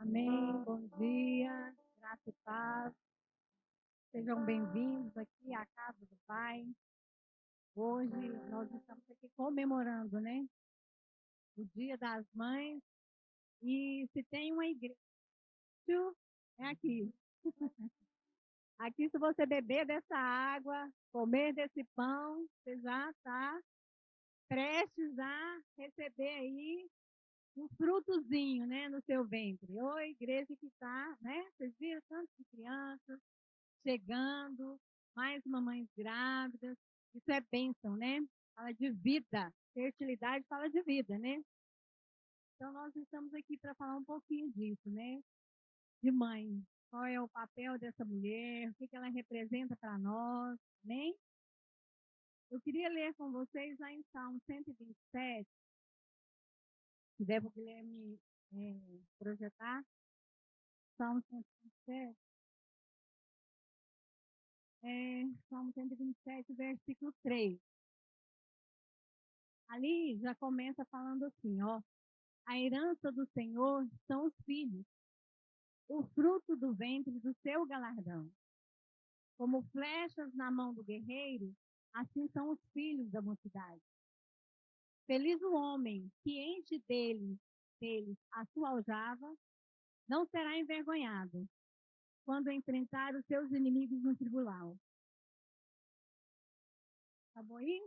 Amém. Bom dia, graça e paz. Sejam bem-vindos aqui à casa do Pai. Hoje nós estamos aqui comemorando, né? O Dia das Mães. E se tem uma igreja, é aqui. Aqui, se você beber dessa água, comer desse pão, você já está prestes a receber aí um frutozinho, né, no seu ventre. Ô, igreja que está, né? Vocês viram tantas crianças chegando, mais mamães grávidas. Isso é bênção, né? Fala de vida. Fertilidade fala de vida, né? Então, nós estamos aqui para falar um pouquinho disso, né? De mãe. Qual é o papel dessa mulher? O que ela representa para nós? Amém? Eu queria ler com vocês lá em Salmo 127. Se der para o Guilherme projetar. Salmo 127. Salmo 127, versículo 3. Ali já começa falando assim, ó. A herança do Senhor são os filhos, o fruto do ventre do seu galardão. Como flechas na mão do guerreiro, assim são os filhos da mocidade. Feliz o homem que enche deles a sua aljava, não será envergonhado quando enfrentar os seus inimigos no tribunal. Tá bom aí?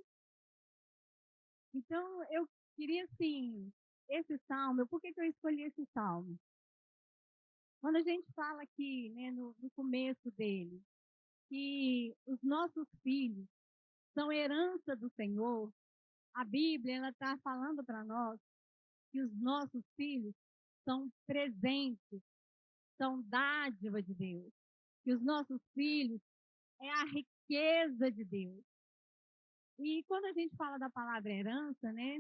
Então, eu queria, assim, esse salmo, por que eu escolhi esse salmo? Quando a gente fala aqui, né, no começo dele, que os nossos filhos são herança do Senhor, a Bíblia ela está falando para nós que os nossos filhos são presentes, são dádiva de Deus, que os nossos filhos é a riqueza de Deus. E quando a gente fala da palavra herança, né,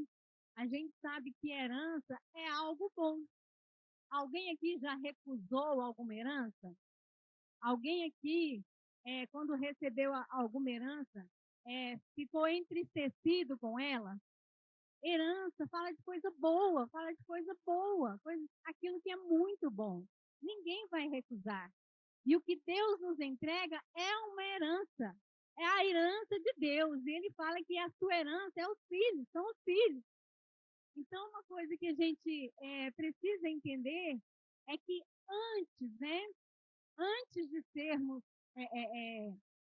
a gente sabe que herança é algo bom. Alguém aqui já recusou alguma herança? Alguém aqui, quando recebeu alguma herança, ficou entristecido com ela? Herança fala de coisa boa, aquilo que é muito bom. Ninguém vai recusar. E o que Deus nos entrega é uma herança. É a herança de Deus. E ele fala que a sua herança é os filhos, são os filhos. Então, uma coisa que a gente precisa entender é que antes, né? Antes de sermos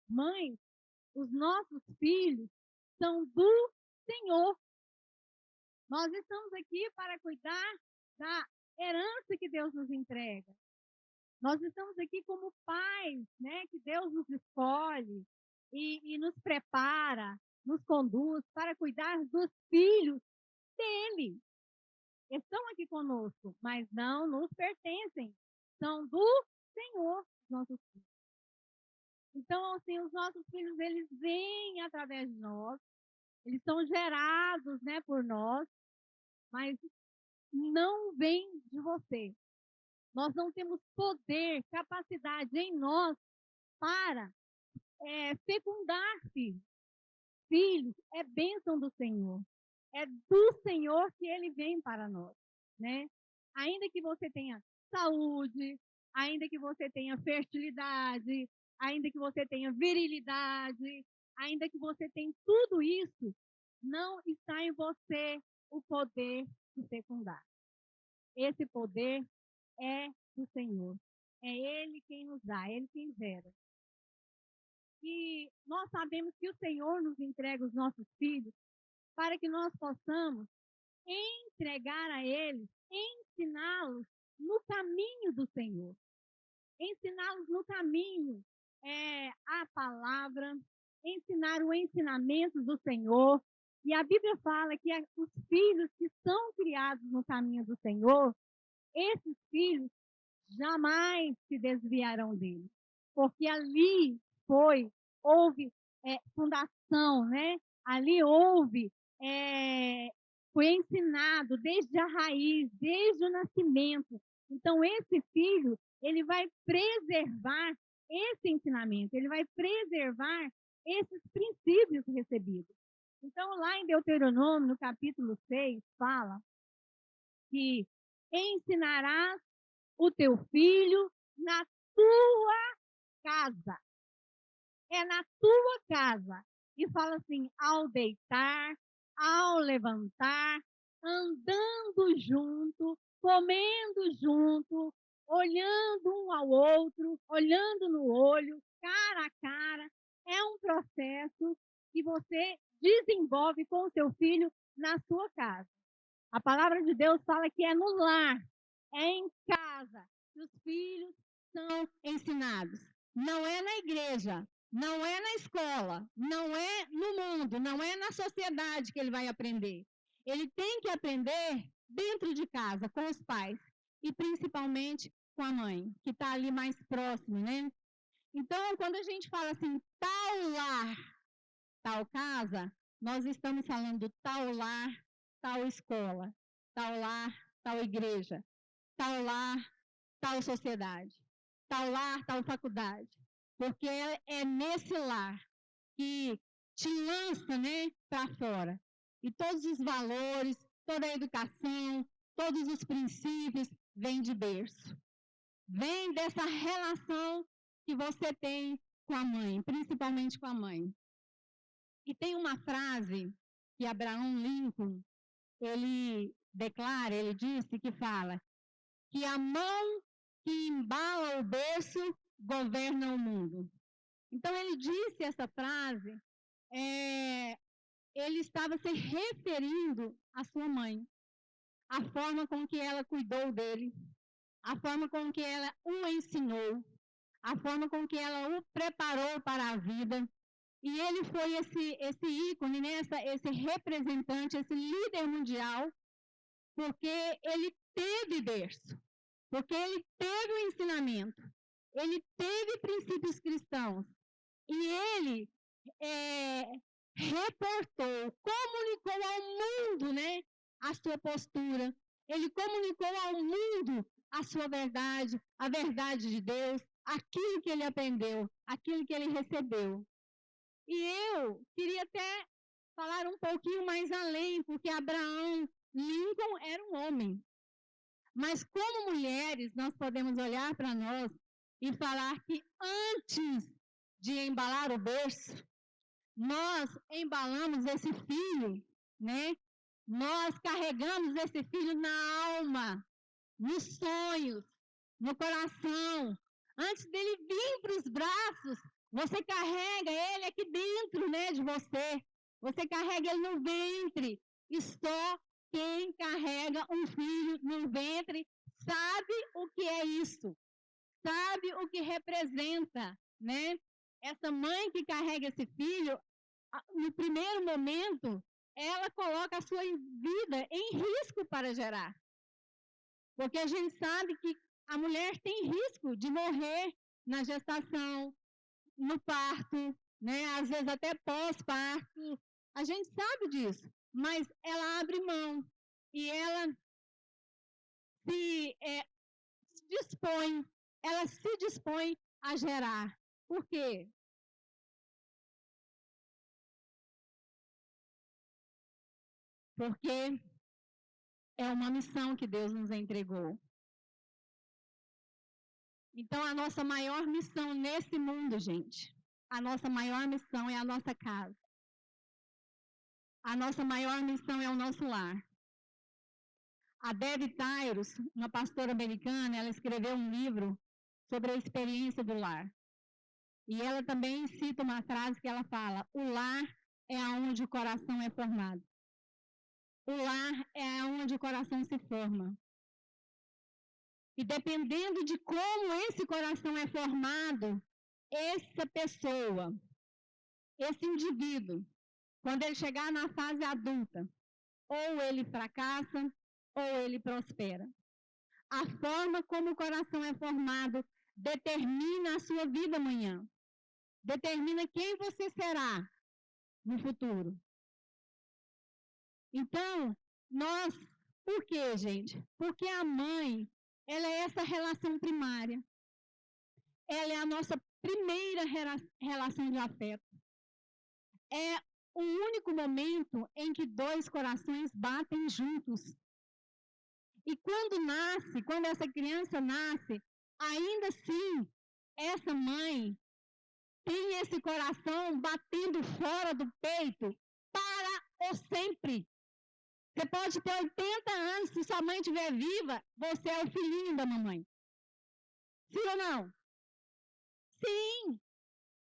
mães, os nossos filhos são do Senhor. Nós estamos aqui para cuidar da herança que Deus nos entrega. Nós estamos aqui como pais, né? Que Deus nos escolhe e nos prepara, nos conduz para cuidar dos filhos dele. Estão aqui conosco, mas não nos pertencem. São do Senhor, nossos filhos. Então, assim, os nossos filhos, eles vêm através de nós, eles são gerados, né, por nós, mas não vem de você. Nós não temos poder, capacidade em nós para fecundar filhos. Filhos é bênção do Senhor. É do Senhor que ele vem para nós, né? Ainda que você tenha saúde, ainda que você tenha fertilidade, ainda que você tenha virilidade, ainda que você tenha tudo isso, não está em você o poder de fecundar. Esse poder é do Senhor. É Ele quem nos dá, é Ele quem gera. E nós sabemos que o Senhor nos entrega os nossos filhos para que nós possamos entregar a eles, ensiná-los no caminho do Senhor. Ensiná-los no caminho a palavra, ensinar o ensinamento do Senhor. E a Bíblia fala que os filhos que são criados no caminho do Senhor, esses filhos jamais se desviarão dele. Porque ali houve fundação, né? Ali foi ensinado desde a raiz, desde o nascimento. Então, esse filho, ele vai preservar esse ensinamento, ele vai preservar esses princípios recebidos. Então, lá em Deuteronômio, no capítulo 6, fala que ensinarás o teu filho na tua casa. É na tua casa. E fala assim, ao deitar, ao levantar, andando junto, comendo junto, olhando um ao outro, olhando no olho, cara a cara. É um processo que você desenvolve com o seu filho na sua casa. A palavra de Deus fala que é no lar, é em casa que os filhos são ensinados. Não é na igreja, não é na escola, não é no mundo, não é na sociedade que ele vai aprender. Ele tem que aprender dentro de casa, com os pais, e principalmente com a mãe, que está ali mais próximo, né? Então, quando a gente fala assim, tal lar, tal casa, nós estamos falando tal lar, tal escola, tal lar, tal igreja, tal lar, tal sociedade, tal lar, tal faculdade. Porque é nesse lar que te lança, né, para fora. E todos os valores, toda a educação, todos os princípios vêm de berço. Vem dessa relação que você tem com a mãe, principalmente com a mãe. E tem uma frase que Abraham Lincoln, ele declara, ele disse que fala que a mão que embala o berço governa o mundo. Então ele disse essa frase, ele estava se referindo à sua mãe, a forma com que ela cuidou dele, a forma com que ela o ensinou, a forma com que ela o preparou para a vida. E ele foi esse ícone, né? Esse representante, esse líder mundial, porque ele teve berço, porque ele teve o ensinamento, ele teve princípios cristãos. E ele reportou, comunicou ao mundo, né, a sua postura. Ele comunicou ao mundo a sua verdade, a verdade de Deus, aquilo que ele aprendeu, aquilo que ele recebeu. E eu queria até falar um pouquinho mais além, porque Abraham Lincoln era um homem. Mas como mulheres, nós podemos olhar para nós e falar que antes de embalar o berço, nós embalamos esse filho, né? Nós carregamos esse filho na alma, nos sonhos, no coração. Antes dele vir para os braços, você carrega ele aqui dentro, né, de você. Você carrega ele no ventre. E só quem carrega um filho no ventre sabe o que é isso. Sabe o que representa, né? Essa mãe que carrega esse filho, no primeiro momento, ela coloca a sua vida em risco para gerar. Porque a gente sabe que a mulher tem risco de morrer na gestação, no parto, né? Às vezes até pós-parto. A gente sabe disso, mas ela abre mão e ela se dispõe a gerar. Por quê? Porque é uma missão que Deus nos entregou. Então, a nossa maior missão nesse mundo, gente, a nossa maior missão é a nossa casa. A nossa maior missão é o nosso lar. A Debbie Tyrus, uma pastora americana, ela escreveu um livro sobre a experiência do lar. E ela também cita uma frase que ela fala: o lar é aonde o coração é formado. O lar é aonde o coração se forma. E dependendo de como esse coração é formado, essa pessoa, esse indivíduo, quando ele chegar na fase adulta, ou ele fracassa, ou ele prospera. A forma como o coração é formado determina a sua vida amanhã. Determina quem você será no futuro. Então, por quê, gente? Porque a mãe, ela é essa relação primária. Ela é a nossa primeira relação de afeto. É o único momento em que dois corações batem juntos. E quando essa criança nasce, ainda assim, essa mãe tem esse coração batendo fora do peito para o sempre. Você pode ter 80 anos, se sua mãe estiver viva, você é o filhinho da mamãe. Sim ou não? Sim.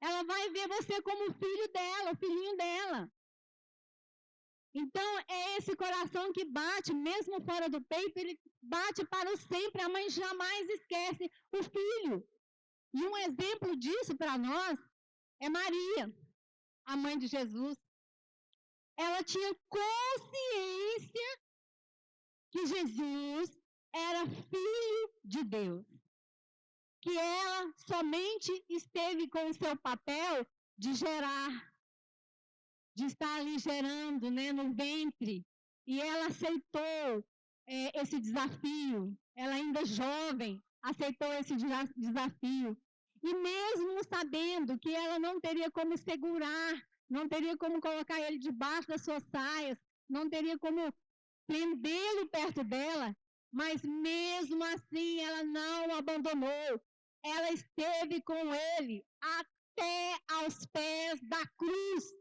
Ela vai ver você como o filho dela, o filhinho dela. Então, é esse coração que bate, mesmo fora do peito, ele bate para o sempre. A mãe jamais esquece o filho. E um exemplo disso para nós é Maria, a mãe de Jesus. Ela tinha consciência que Jesus era filho de Deus. Que ela somente esteve com o seu papel de gerar, de estar ali gerando, né, no ventre. E ela aceitou esse desafio. Ela ainda jovem, aceitou esse desafio. E mesmo sabendo que ela não teria como segurar, não teria como colocar ele debaixo das suas saias, não teria como prendê-lo perto dela, mas mesmo assim ela não o abandonou. Ela esteve com ele até aos pés da cruz,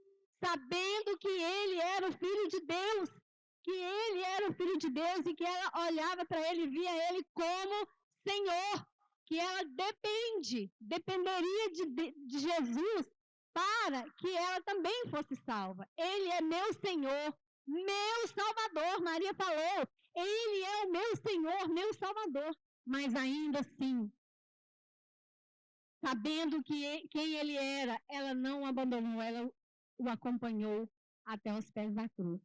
sabendo que ele era o Filho de Deus, e que ela olhava para ele e via ele como Senhor, que ela dependeria de Jesus para que ela também fosse salva. Ele é meu Senhor, meu Salvador. Maria falou, ele é o meu Senhor, meu Salvador. Mas ainda assim, sabendo quem ele era, ela não o abandonou, ela o acompanhou até os pés da cruz.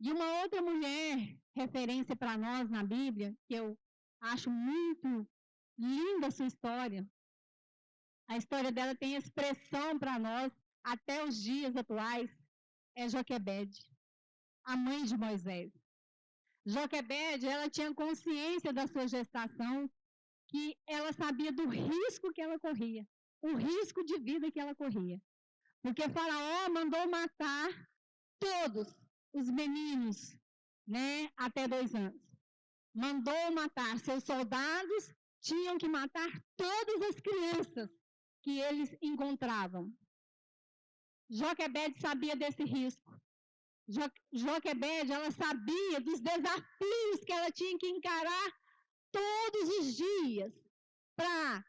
E uma outra mulher, referência para nós na Bíblia, que eu acho muito linda a sua história. A história dela tem expressão para nós até os dias atuais. É Joquebede, a mãe de Moisés. Joquebede, ela tinha consciência da sua gestação, que ela sabia do risco que ela corria, o risco de vida que ela corria. Porque Faraó mandou matar todos os meninos, né, até 2 anos. Mandou matar. Seus soldados tinham que matar todas as crianças que eles encontravam. Joquebede sabia desse risco. Joquebede, ela sabia dos desafios que ela tinha que encarar todos os dias para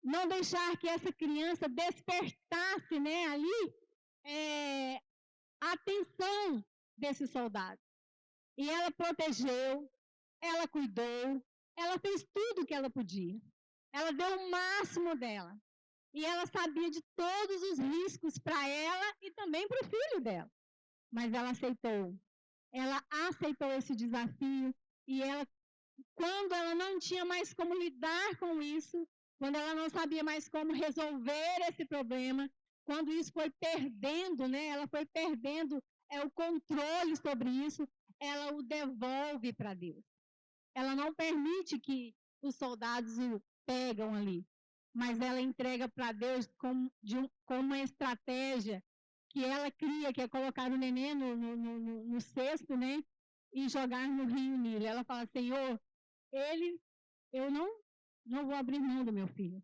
não deixar que essa criança despertasse, né, ali a atenção desses soldados. E ela protegeu, ela cuidou, ela fez tudo o que ela podia. Ela deu o máximo dela. E ela sabia de todos os riscos para ela e também para o filho dela. Mas ela aceitou. Ela aceitou esse desafio e ela, quando ela não tinha mais como lidar com isso, quando ela não sabia mais como resolver esse problema, quando isso foi perdendo, né? Ela foi perdendo o controle sobre isso, ela o devolve para Deus. Ela não permite que os soldados o pegam ali, mas ela entrega para Deus como uma estratégia que ela cria, que é colocar o neném no cesto, né? E jogar no rio Nilo. Ela fala, Senhor, eu não vou abrir mão do meu filho.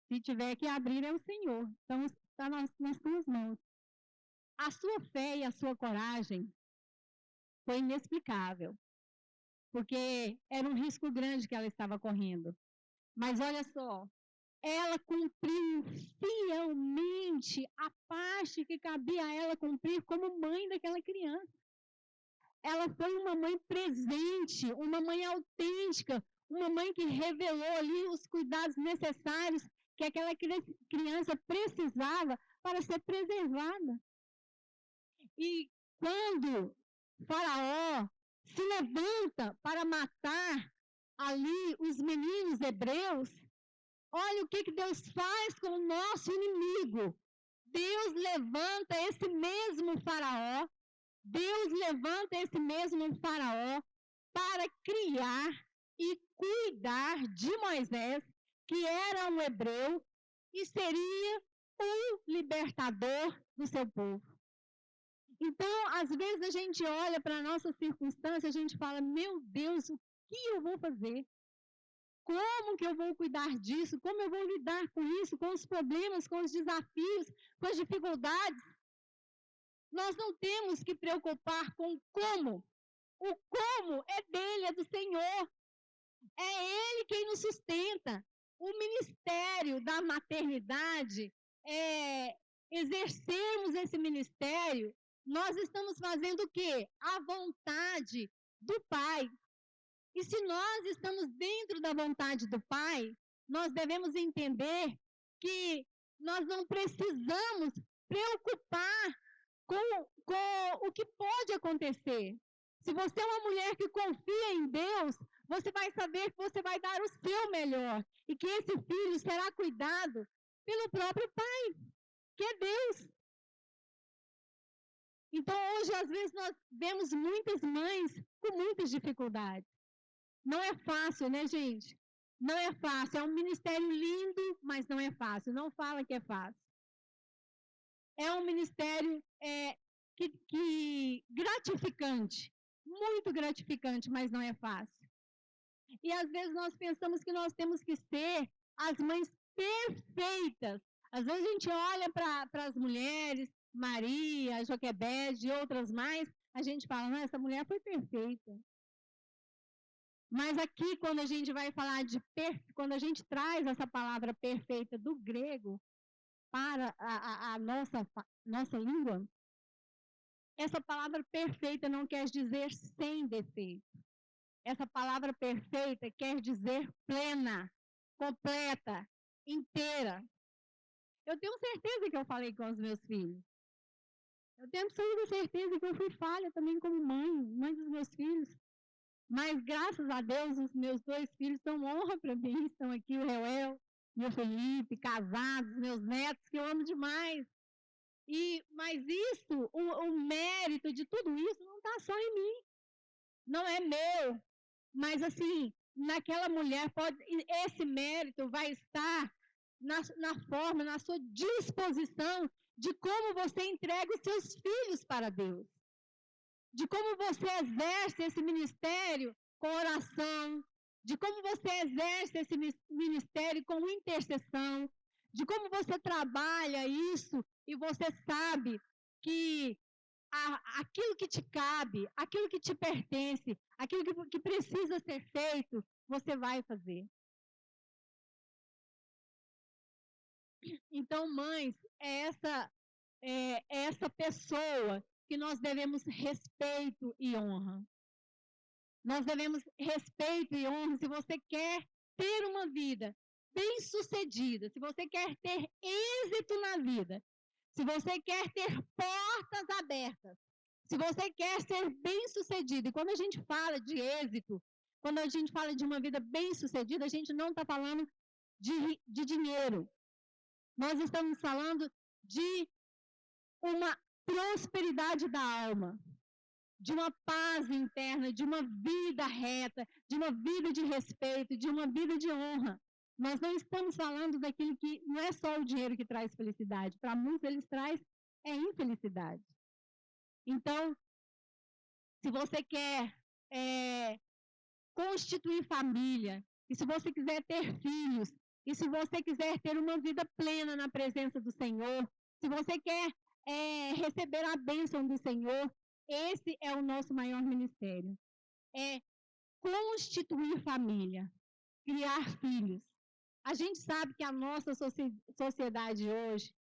Se tiver que abrir, é o Senhor. Então, está nas tuas mãos. A sua fé e a sua coragem foi inexplicável, porque era um risco grande que ela estava correndo. Mas olha só, ela cumpriu fielmente a parte que cabia a ela cumprir como mãe daquela criança. Ela foi uma mãe presente, uma mãe autêntica, uma mãe que revelou ali os cuidados necessários que aquela criança precisava para ser preservada. E quando Faraó se levanta para matar ali os meninos hebreus, olha o que Deus faz com o nosso inimigo. Deus levanta esse mesmo Faraó, para criar e cuidar de Moisés, que era um hebreu e seria o libertador do seu povo. Então, às vezes a gente olha para a nossa circunstância, a gente fala, meu Deus, o que eu vou fazer? Como que eu vou cuidar disso? Como eu vou lidar com isso, com os problemas, com os desafios, com as dificuldades? Nós não temos que preocupar com como. O como é dele, é do Senhor. É Ele quem nos sustenta. O ministério da maternidade, exercermos esse ministério, nós estamos fazendo o quê? A vontade do Pai. E se nós estamos dentro da vontade do Pai, nós devemos entender que nós não precisamos preocupar com o que pode acontecer. Se você é uma mulher que confia em Deus, você vai saber que você vai dar o seu melhor e que esse filho será cuidado pelo próprio Pai, que é Deus. Então, hoje, às vezes, nós vemos muitas mães com muitas dificuldades. Não é fácil, né, gente? Não é fácil. É um ministério lindo, mas não é fácil. Não fala que é fácil. É um ministério gratificante, muito gratificante, mas não é fácil. E às vezes nós pensamos que nós temos que ser as mães perfeitas. Às vezes a gente olha para as mulheres, Maria, Joquebede e outras mais, a gente fala, não, essa mulher foi perfeita. Mas aqui, quando a gente vai falar quando a gente traz essa palavra perfeita do grego para a nossa língua, essa palavra perfeita não quer dizer sem defeito. Essa palavra perfeita quer dizer plena, completa, inteira. Eu tenho certeza que eu falei com os meus filhos. Eu tenho absoluta certeza que eu fui falha também como mãe dos meus filhos. Mas, graças a Deus, os meus 2 filhos são honra para mim. Estão aqui o Reuel e o Felipe, casados, meus netos, que eu amo demais. Mas isso, o mérito de tudo isso não está só em mim. Não é meu. Mas, assim, naquela mulher, esse mérito vai estar na forma, na sua disposição de como você entrega os seus filhos para Deus. De como você exerce esse ministério com oração, de como você exerce esse ministério com intercessão, de como você trabalha isso e você sabe que aquilo que te cabe, aquilo que te pertence, aquilo que precisa ser feito, você vai fazer. Então, mães, é essa pessoa que nós devemos respeito e honra. Nós devemos respeito e honra se você quer ter uma vida bem-sucedida, se você quer ter êxito na vida, se você quer ter portas abertas, se você quer ser bem-sucedido. E quando a gente fala de êxito, quando a gente fala de uma vida bem-sucedida, a gente não está falando de dinheiro. Nós estamos falando de uma prosperidade da alma, de uma paz interna, de uma vida reta, de uma vida de respeito, de uma vida de honra. Nós não estamos falando daquilo que não é só o dinheiro que traz felicidade. Para muitos, eles traz infelicidade. Então, se você quer constituir família, e se você quiser ter filhos, e se você quiser ter uma vida plena na presença do Senhor, se você quer receber a bênção do Senhor, esse é o nosso maior ministério. É constituir família, criar filhos. A gente sabe que a nossa sociedade hoje,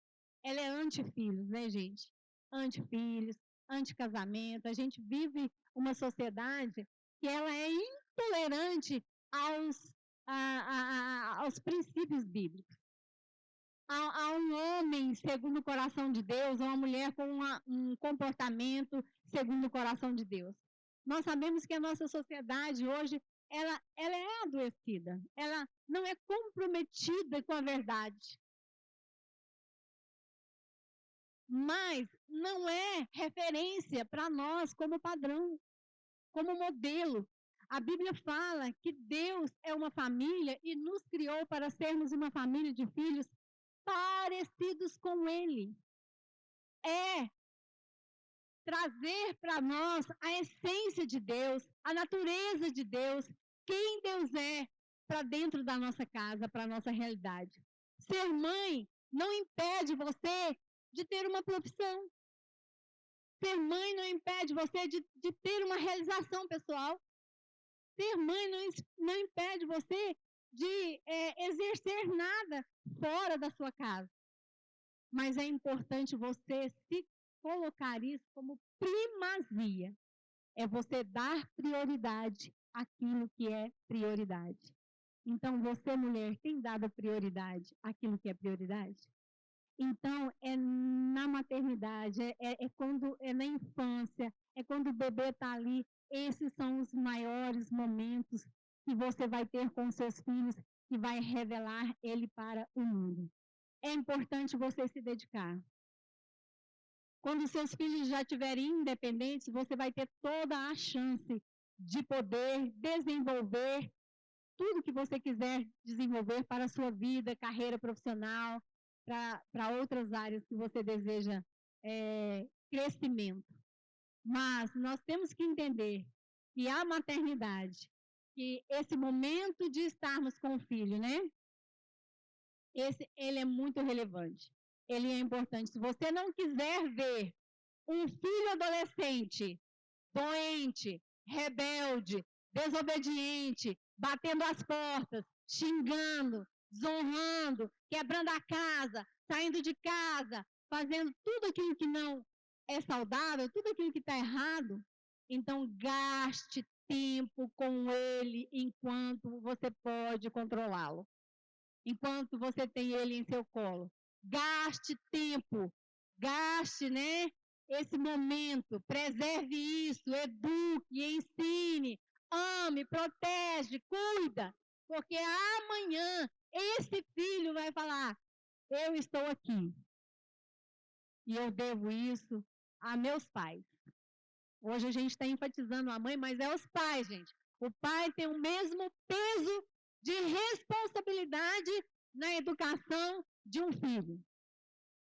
ela é anti-filhos, né, gente? Anti-filhos, anti-casamento. A gente vive uma sociedade que ela é intolerante aos princípios bíblicos. A um homem segundo o coração de Deus, a uma mulher com um comportamento segundo o coração de Deus. Nós sabemos que a nossa sociedade hoje, ela é adoecida, ela não é comprometida com a verdade. Mas não é referência para nós como padrão, como modelo. A Bíblia fala que Deus é uma família e nos criou para sermos uma família de filhos parecidos com Ele. trazer para nós a essência de Deus, a natureza de Deus, quem Deus é para dentro da nossa casa, para a nossa realidade. Ser mãe não impede você de ter uma profissão. Ser mãe não impede você de ter uma realização pessoal. Ser mãe não impede você de exercer nada fora da sua casa. Mas é importante você se colocar isso como primazia. É você dar prioridade àquilo que é prioridade. Então, você, mulher, tem dado prioridade àquilo que é prioridade? Então, é na maternidade, quando é na infância, é quando o bebê está ali. Esses são os maiores momentos que você vai ter com seus filhos, que vai revelar ele para o mundo. É importante você se dedicar. Quando seus filhos já estiverem independentes, você vai ter toda a chance de poder desenvolver tudo que você quiser desenvolver para a sua vida, carreira profissional, para outras áreas que você deseja crescimento. Mas nós temos que entender que a maternidade, que esse momento de estarmos com o filho, né? Ele é muito relevante. Ele é importante. Se você não quiser ver um filho adolescente, doente, rebelde, desobediente, batendo as portas, xingando, desonrando, quebrando a casa, saindo de casa, fazendo tudo aquilo que não é saudável, tudo aquilo que está errado, então gaste tempo com ele enquanto você pode controlá-lo. Enquanto você tem ele em seu colo. Gaste tempo, gaste, né? Esse momento, preserve isso, eduque, ensine, ame, protege, cuida, porque amanhã esse filho vai falar, eu estou aqui e eu devo isso a meus pais. Hoje a gente está enfatizando a mãe, mas é os pais, gente. O pai tem o mesmo peso de responsabilidade na educação de um filho.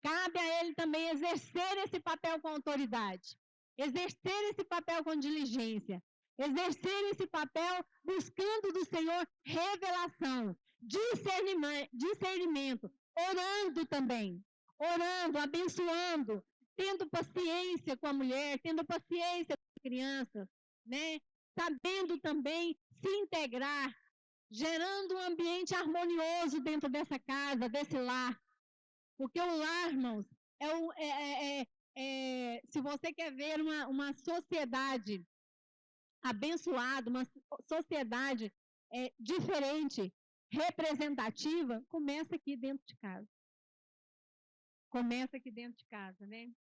Cabe a ele também exercer esse papel com autoridade, exercer esse papel com diligência, exercer esse papel buscando do Senhor revelação, discernimento, orando também, orando, abençoando, tendo paciência com a mulher, tendo paciência com as crianças, né? Sabendo também se integrar, gerando um ambiente harmonioso dentro dessa casa, desse lar. Porque o lar, irmãos, se você quer ver uma sociedade abençoada, uma sociedade diferente, representativa, começa aqui dentro de casa. Começa aqui dentro de casa, né?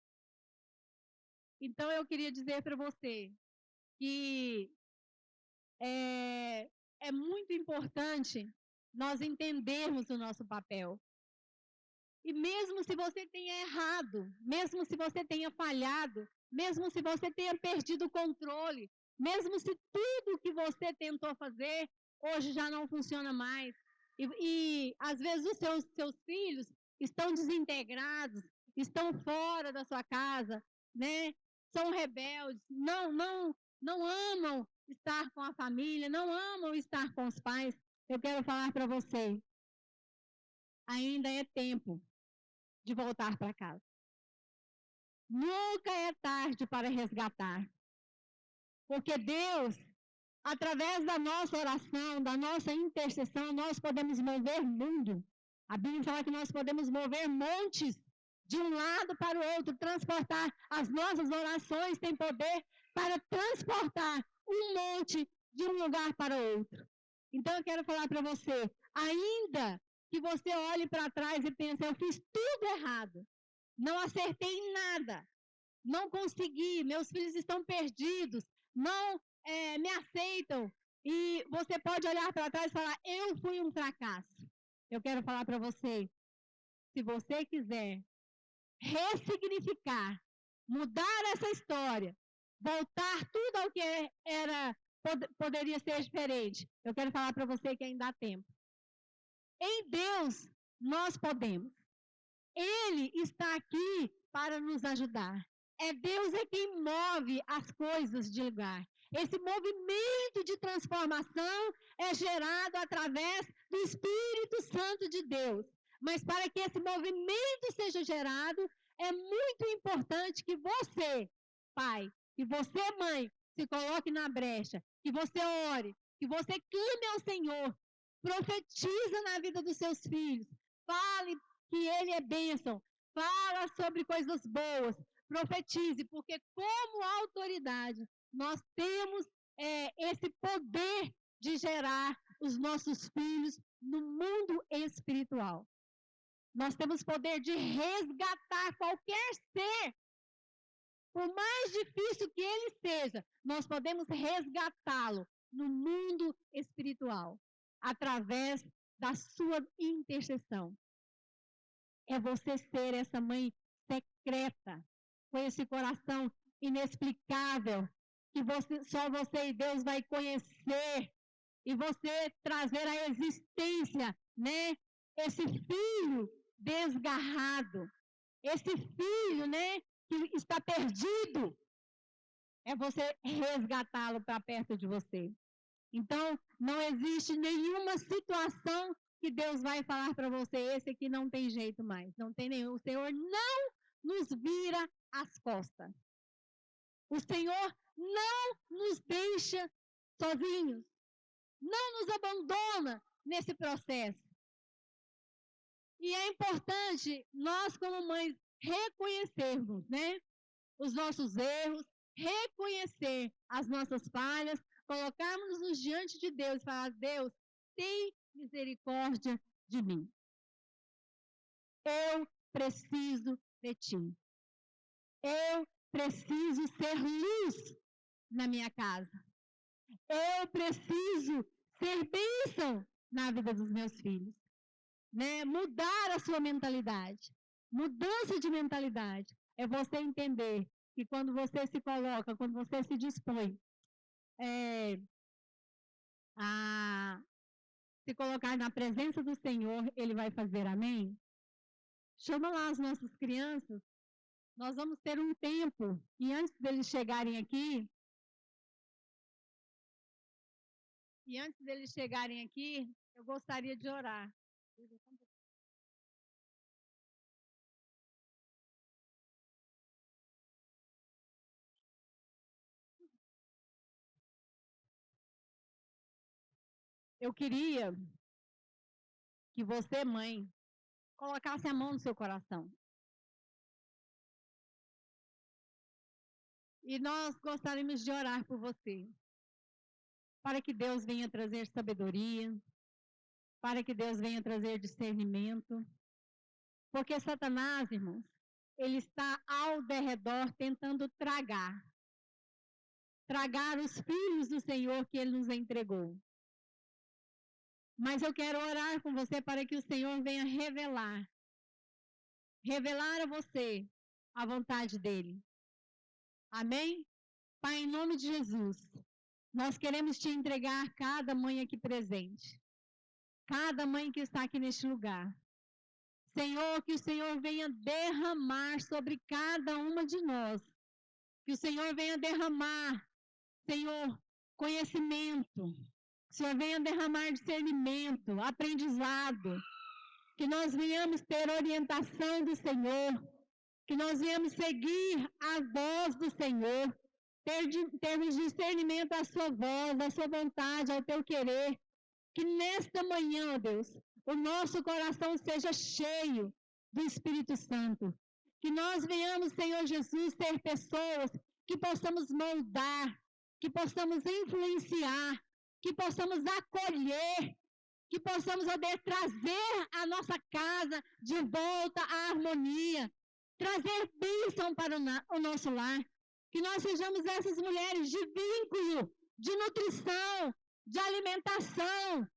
Então, eu queria dizer para você que é muito importante nós entendermos o nosso papel. E mesmo se você tenha errado, mesmo se você tenha falhado, mesmo se você tenha perdido o controle, mesmo se tudo que você tentou fazer hoje já não funciona mais, e às vezes os seus filhos estão desintegrados, estão fora da sua casa, né? São rebeldes, não amam estar com a família, não amam estar com os pais. Eu quero falar para você, ainda é tempo de voltar para casa. Nunca é tarde para resgatar. Porque Deus, através da nossa oração, da nossa intercessão, nós podemos mover mundo. A Bíblia fala que nós podemos mover montes de um lado para o outro, transportar. As nossas orações têm poder para transportar um monte de um lugar para o outro. Então eu quero falar para você, ainda que você olhe para trás e pense, eu fiz tudo errado, não acertei em nada, não consegui, meus filhos estão perdidos, não me aceitam, e você pode olhar para trás e falar, eu fui um fracasso. Eu quero falar para você, se você quiser ressignificar, mudar essa história, voltar tudo ao que poderia ser diferente, eu quero falar para você que ainda há tempo. Em Deus, nós podemos. Ele está aqui para nos ajudar. Deus é quem move as coisas de lugar. Esse movimento de transformação é gerado através do Espírito Santo de Deus. Mas para que esse movimento seja gerado, é muito importante que você, pai, que você, mãe, se coloque na brecha, que você ore, que você clame ao Senhor, profetiza na vida dos seus filhos, fale que Ele é bênção, fala sobre coisas boas, profetize, porque como autoridade, nós temos esse poder de gerar os nossos filhos no mundo espiritual. Nós temos poder de resgatar qualquer ser, por mais difícil que ele seja, nós podemos resgatá-lo no mundo espiritual, através da sua intercessão. É você ser essa mãe secreta, com esse coração inexplicável, que só você e Deus vai conhecer, e você trazer à existência, né? Esse filho desgarrado, esse filho, né? Que está perdido, é você resgatá-lo para perto de você. Então, não existe nenhuma situação que Deus vai falar para você, esse aqui não tem jeito mais, não tem nenhum. O Senhor não nos vira as costas. O Senhor não nos deixa sozinhos, não nos abandona nesse processo. E é importante nós, como mães, reconhecermos, né, os nossos erros, reconhecer as nossas falhas, colocarmos-nos diante de Deus e falar: Deus, tem misericórdia de mim. Eu preciso de ti. Eu preciso ser luz na minha casa. Eu preciso ser bênção na vida dos meus filhos. Né? Mudar a sua mentalidade. Mudança de mentalidade é você entender que quando você se coloca, quando você se dispõe a se colocar na presença do Senhor, Ele vai fazer, amém? Chama lá as nossas crianças. Nós vamos ter um tempo, e antes deles chegarem aqui, eu gostaria de orar. Eu queria que você, mãe, colocasse a mão no seu coração. E nós gostaríamos de orar por você. Para que Deus venha trazer sabedoria. Para que Deus venha trazer discernimento. Porque Satanás, irmãos, ele está ao derredor tentando tragar os filhos do Senhor que Ele nos entregou. Mas eu quero orar com você para que o Senhor venha revelar a você a vontade dEle. Amém? Pai, em nome de Jesus, nós queremos te entregar cada mãe aqui presente, cada mãe que está aqui neste lugar. Senhor, que o Senhor venha derramar sobre cada uma de nós, que o Senhor venha derramar, Senhor, conhecimento, que o Senhor venha derramar discernimento, aprendizado, que nós venhamos ter orientação do Senhor, que nós venhamos seguir a voz do Senhor, termos discernimento à sua voz, à sua vontade, ao teu querer, que nesta manhã, ó Deus, o nosso coração seja cheio do Espírito Santo, que nós venhamos, Senhor Jesus, ser pessoas que possamos moldar, que possamos influenciar, que possamos acolher, que possamos, ó Deus, trazer a nossa casa de volta à harmonia, trazer bênção para o nosso lar, que nós sejamos essas mulheres de vínculo, de nutrição, de alimentação.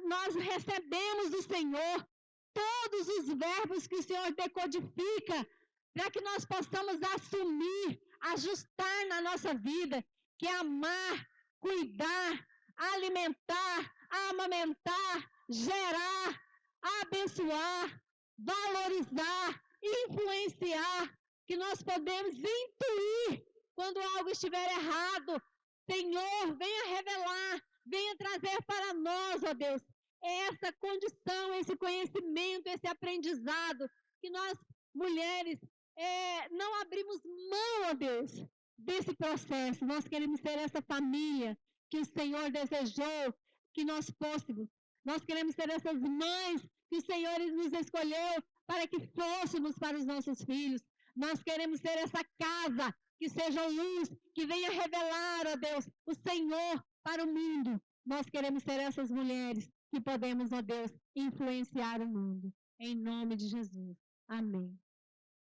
Nós recebemos do Senhor todos os verbos que o Senhor decodifica, para que nós possamos assumir, ajustar na nossa vida, que é amar, cuidar, alimentar, amamentar, gerar, abençoar, valorizar, influenciar, que nós podemos intuir quando algo estiver errado. Senhor, venha revelar, venha trazer para nós, ó Deus, essa condição, esse conhecimento, esse aprendizado, que nós, mulheres, não abrimos mão, ó Deus, desse processo. Nós queremos ser essa família que o Senhor desejou que nós fôssemos. Nós queremos ser essas mães que o Senhor nos escolheu para que fôssemos para os nossos filhos. Nós queremos ser essa casa que seja luz, que venha revelar, ó Deus, o Senhor para o mundo. Nós queremos ser essas mulheres que podemos, ó Deus, influenciar o mundo. Em nome de Jesus. Amém.